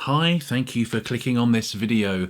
Hi, thank you for clicking on this video.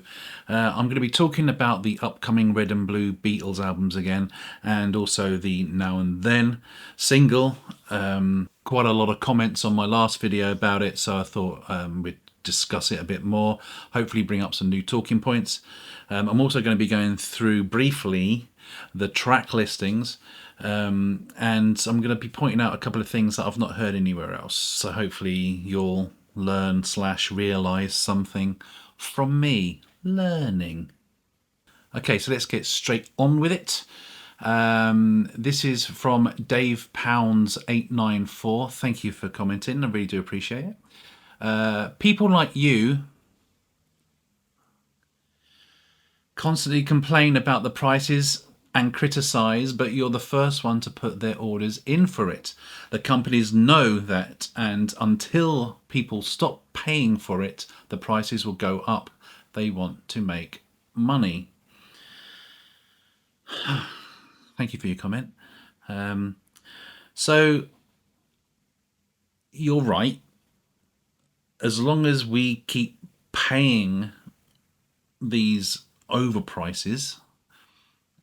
I'm going to be talking about the upcoming Red and Blue Beatles albums again, and also the Now and Then single. Quite a lot of comments on my last video about it, so I thought we'd discuss it a bit more, hopefully bring up some new talking points. I'm also going to be going through briefly the track listings, and I'm going to be pointing out a couple of things that I've not heard anywhere else, so hopefully you'll learn / realise something from me learning. Okay, so let's get straight on with it. This is from Dave Pounds 894. Thank you for commenting. I really do appreciate it. People like you constantly complain about the prices and criticise, but you're the first one to put their orders in for it. The companies know that, and until people stop paying for it, the prices will go up. They want to make money. Thank you for your comment. So you're right. As long as we keep paying these overprices,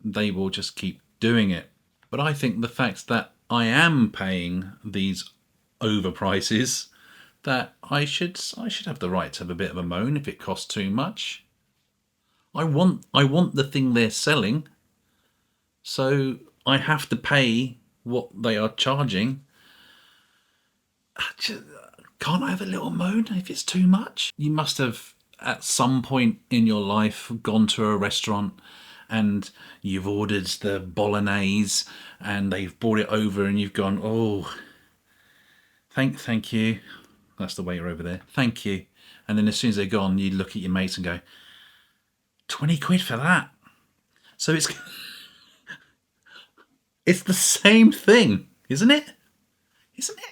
they will just keep doing it. But I think the fact that I am paying these overprices, that I should have the right to have a bit of a moan if it costs too much. I want the thing they're selling, so I have to pay what they are charging. Can't I have a little moan if it's too much? You must have at some point in your life gone to a restaurant and you've ordered the bolognese and they've brought it over and you've gone, oh, thank you. That's the waiter over there. Thank you. And then as soon as they're gone, you look at your mates and go, 20 quid for that. So it's the same thing, isn't it? Isn't it?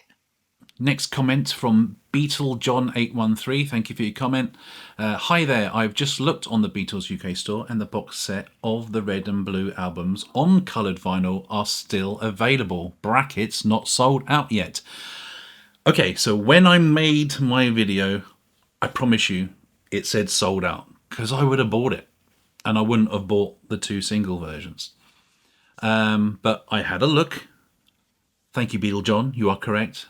Next comment from Beatle John 813. Thank you for your comment. Hi there. I've just looked on the Beatles UK store and the box set of the Red and Blue albums on coloured vinyl are still available. Brackets not sold out yet. Okay, so when I made my video, I promise you it said sold out because I would have bought it and I wouldn't have bought the two single versions. But I had a look. Thank you, Beetle John. You are correct.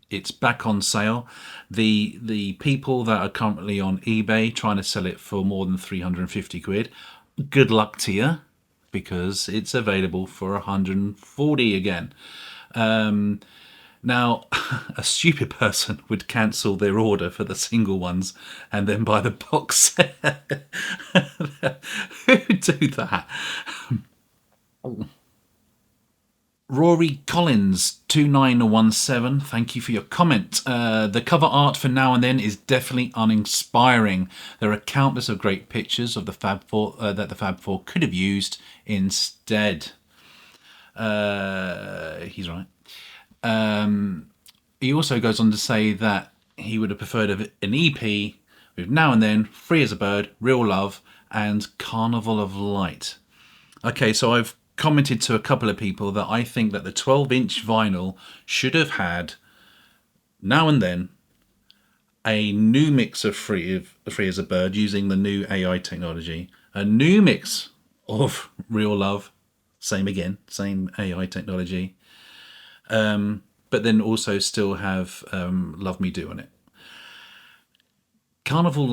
It's back on sale. The people that are currently on eBay trying to sell it for more than 350 quid, good luck to you, because it's available for 140 again. Now, a stupid person would cancel their order for the single ones and then buy the box set. Who would do that? Rory Collins 2917, thank you for your comment. The cover art for Now and Then is definitely uninspiring. There are countless of great pictures of the Fab Four that the Fab Four could have used instead. He's right. He also goes on to say that he would have preferred an EP with Now and Then, Free as a Bird, Real Love, and Carnival of Light. Okay, so I've commented to a couple of people that I think that the 12-inch vinyl should have had Now and Then, a new mix of Free as a Bird using the new AI technology, a new mix of Real Love, same AI technology, but then also still have Love Me Do on it. Carnival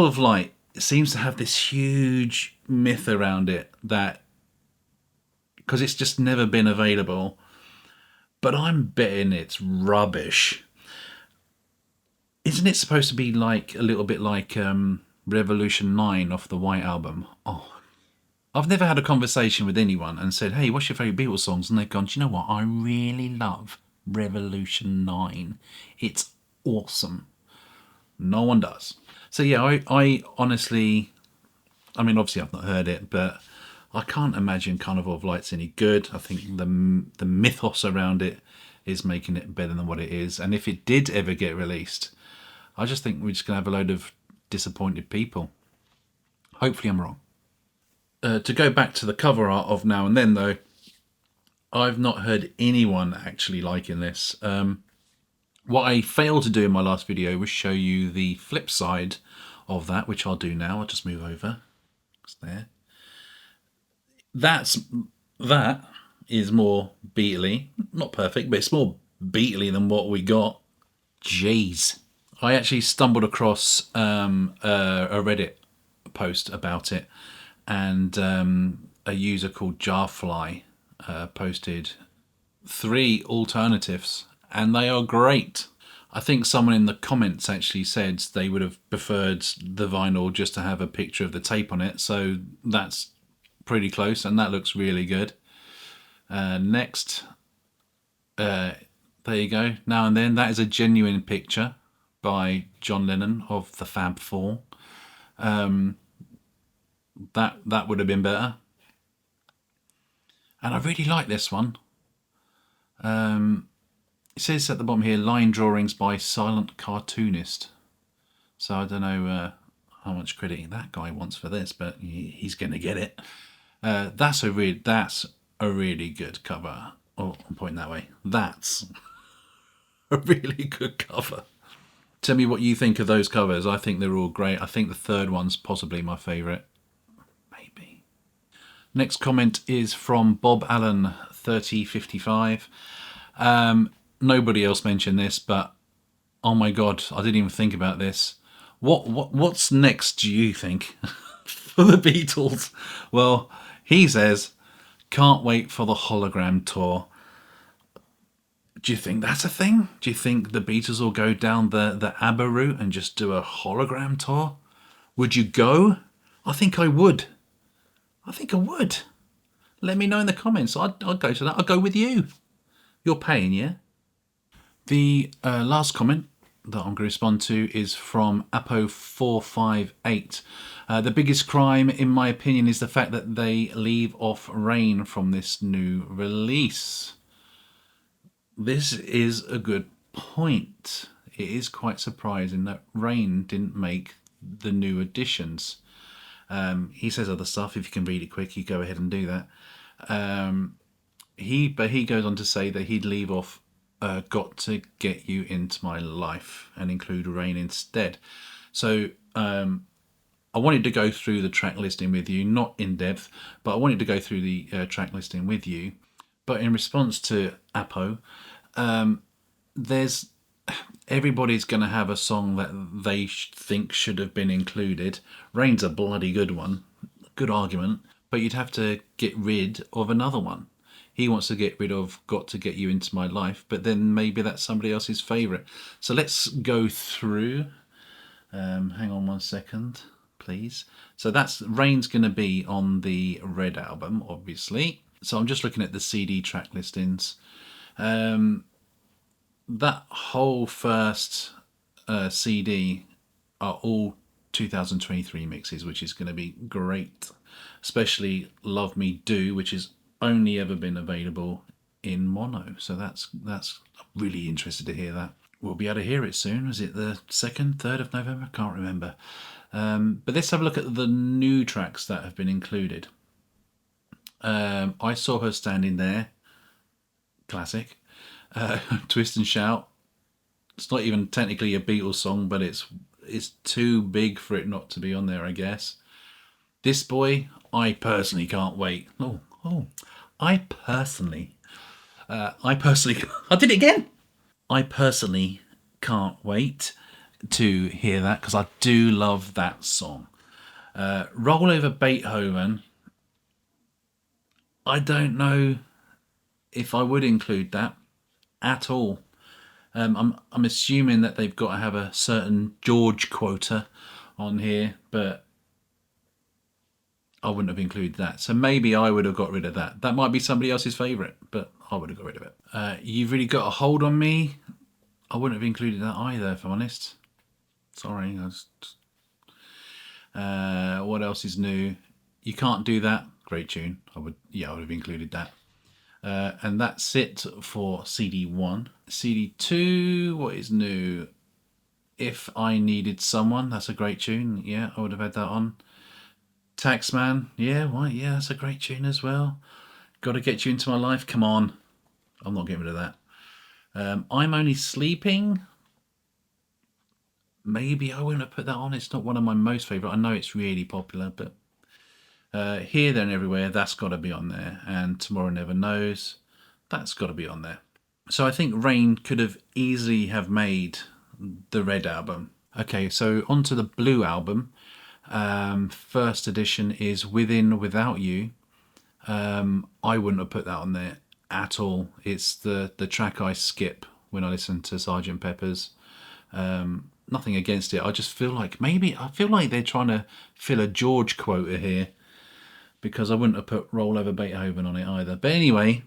of Light seems to have this huge myth around it that because it's just never been available, but I'm betting it's rubbish. Isn't it supposed to be like a little bit like Revolution 9 off the White Album? Oh, I've never had a conversation with anyone and said, hey, what's your favourite Beatles songs? And they've gone, do you know what? I really love Revolution 9. It's awesome. No one does. So yeah, I honestly, I mean, obviously I've not heard it, but I can't imagine Carnival of Light's any good. I think the mythos around it is making it better than what it is. And if it did ever get released, I just think we're just going to have a load of disappointed people. Hopefully I'm wrong. To go back to the cover art of Now and Then, though, I've not heard anyone actually liking this. What I failed to do in my last video was show you the flip side of that, which I'll do now. I'll just move over. It's there. That is more Beatley. Not perfect, but it's more Beatley than what we got. Jeez. I actually stumbled across a Reddit post about it, and a user called Jarfly posted 3 alternatives, and they are great. I think someone in the comments actually said they would have preferred the vinyl just to have a picture of the tape on it, so that's pretty close, and that looks really good. Next, there you go. Now and Then, that is a genuine picture by John Lennon of the Fab Four. That would have been better. And I really like this one. It says at the bottom here, line drawings by silent cartoonist. So I don't know how much credit that guy wants for this, but he's going to get it. That's a really good cover. Oh, I'm pointing that way. That's a really good cover. Tell me what you think of those covers. I think they're all great. I think the third one's possibly my favourite. Maybe. Next comment is from Bob Allen 3055. Nobody else mentioned this, but oh my god, I didn't even think about this. What's next, do you think, for the Beatles? Well, he says, can't wait for the hologram tour. Do you think that's a thing? Do you think the Beatles will go down the ABBA route and just do a hologram tour? Would you go? I think I would. I think I would. Let me know in the comments. I'll go to that. I'll go with you. You're paying, yeah? The last comment that I'm going to respond to is from Appo 458. The biggest crime, in my opinion, is the fact that they leave off Rain from this new release. This is a good point. It is quite surprising that Rain didn't make the new additions. He says other stuff. If you can read it quick, you go ahead and do that. But he goes on to say that he'd leave off Got to Get You Into My Life and include Rain instead. So I wanted to go through the track listing with you, not in depth, but I wanted to go through the track listing with you. But in response to Appo, everybody's going to have a song that they think should have been included. Rain's a bloody good one, good argument, but you'd have to get rid of another one. He wants to get rid of Got to Get You Into My Life, but then maybe that's somebody else's favourite. So let's go through. Hang on 1 second, please. So that's Rain's going to be on the Red album, obviously. So I'm just looking at the CD track listings. That whole first CD are all 2023 mixes, which is going to be great. Especially Love Me Do, which has only ever been available in mono. So that's really interested to hear that. We'll be able to hear it soon. Is it the 2nd, 3rd of November? I can't remember. But let's have a look at the new tracks that have been included. I Saw Her Standing There. Classic. Twist and Shout. It's not even technically a Beatles song, but it's too big for it not to be on there, I guess. This Boy, I personally can't wait. I personally, I did it again. I personally can't wait to hear that because I do love that song. Roll Over Beethoven, I don't know if I would include that at all. I'm assuming that they've got to have a certain George quota on here, but I wouldn't have included that. So maybe I would have got rid of that. That might be somebody else's favourite, but I would have got rid of it. You've Really Got a Hold on Me. I wouldn't have included that either, if I'm honest. Sorry. What else is new? You Can't Do That. Great tune. I would have included that. And that's it for CD1. CD2, what is new? If I Needed Someone. That's a great tune. Yeah, I would have had that on. Taxman, yeah, that's a great tune as well. Got to Get You Into My Life, come on. I'm not getting rid of that. I'm Only Sleeping. Maybe I wouldn't have put that on. It's not one of my most favourite. I know it's really popular, but Here, There and Everywhere, that's got to be on there. And Tomorrow Never Knows, that's got to be on there. So I think Rain could have easily have made the Red album. Okay, so on to the Blue album. First edition is Within Without You. I wouldn't have put that on there at all. It's the track I skip when I listen to Sgt. Pepper's. Nothing against it. I just feel like they're trying to fill a George quota here, because I wouldn't have put Roll Over Beethoven on it either. But anyway,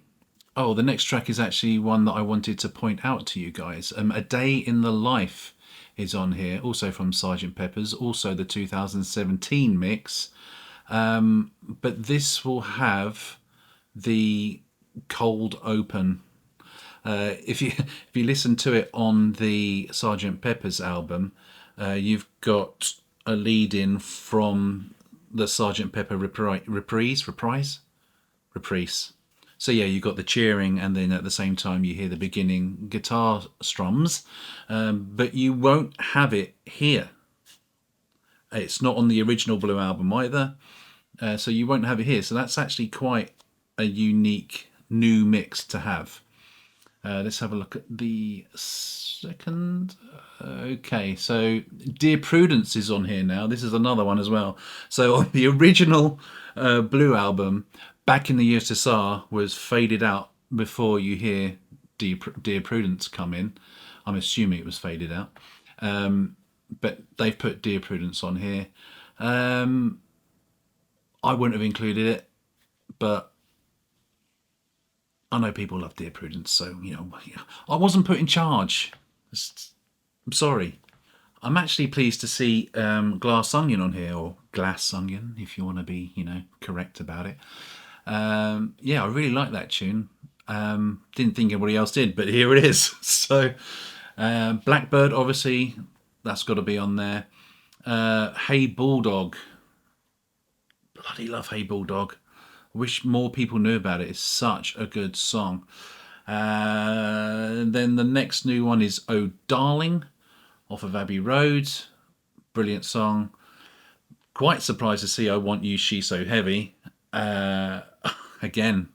the next track is actually one that I wanted to point out to you guys. A Day in the Life is on here, also from Sgt. Pepper's, also the 2017 mix. But this will have the cold open. If you listen to it on the Sgt. Pepper's album, you've got a lead in from the Sgt. Pepper reprise. So yeah, you've got the cheering, and then at the same time you hear the beginning guitar strums, but you won't have it here. It's not on the original Blue album either, so you won't have it here. So that's actually quite a unique new mix to have. Let's have a look at the second. Okay, so Dear Prudence is on here now. This is another one as well. So on the original Blue album, Back in the USSR was faded out before you hear Dear Prudence come in. I'm assuming it was faded out. But they've put Dear Prudence on here. I wouldn't have included it, but I know people love Dear Prudence, so, I wasn't put in charge. I'm sorry. I'm actually pleased to see Glass Onion on here, or Glass Onion, if you want to be, correct about it. Yeah, I really like that tune. Didn't think anybody else did, but here it is. So, Blackbird, obviously, that's got to be on there. Hey Bulldog. Bloody love Hey Bulldog. Wish more people knew about it. It's such a good song. Then the next new one is Oh Darling, off of Abbey Road. Brilliant song. Quite surprised to see I Want You, She's So Heavy. Again,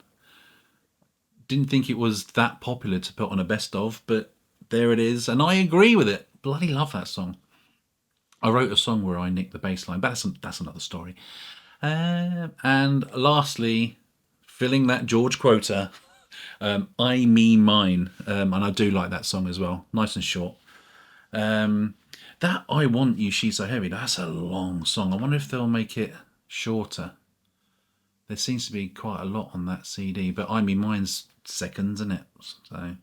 didn't think it was that popular to put on a best of, but there it is, and I agree with it. Bloody love that song. I wrote a song where I nicked the bass line, but that's another story. And lastly, filling that George quota, I Me Mine, and I do like that song as well. Nice and short. That I Want You, She's So Heavy, that's a long song. I wonder if they'll make it shorter. There seems to be quite a lot on that CD, but I Me Mine's seconds, isn't it? So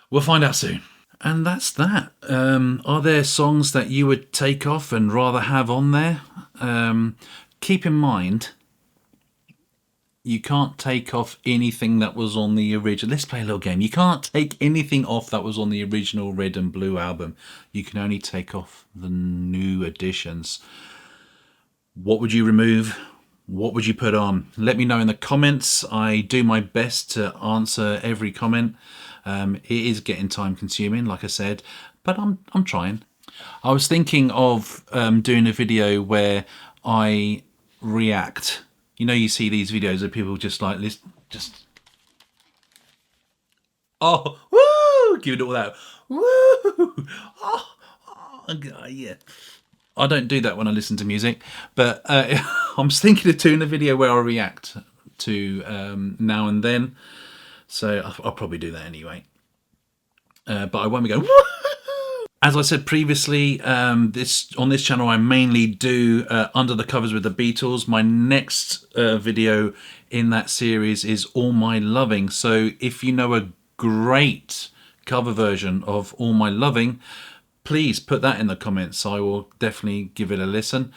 we'll find out soon. And that's that. Are there songs that you would take off and rather have on there? Keep in mind, you can't take off anything that was on the original. Let's play a little game. You can't take anything off that was on the original Red and Blue album. You can only take off the new additions. What would you remove? What would you put on? Let me know in the comments. I do my best to answer every comment. It is getting time consuming, like I said, but I'm trying. I was thinking of doing a video where I react. You see these videos of people just like this, oh, woo, give it all out, woo, oh, yeah. I don't do that when I listen to music, but I'm thinking of doing a video where I react to Now and Then. So I'll probably do that anyway. But I won't be going, woo! As I said previously, on this channel I mainly do Under the Covers with the Beatles. My next video in that series is All My Loving. So if you know a great cover version of All My Loving, please put that in the comments. I will definitely give it a listen.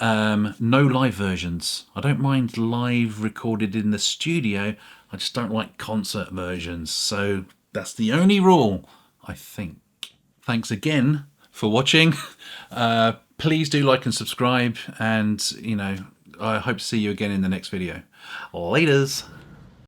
No live versions. I don't mind live recorded in the studio. I just don't like concert versions. So that's the only rule, I think. Thanks again for watching. Please do like and subscribe. And, I hope to see you again in the next video. Laters.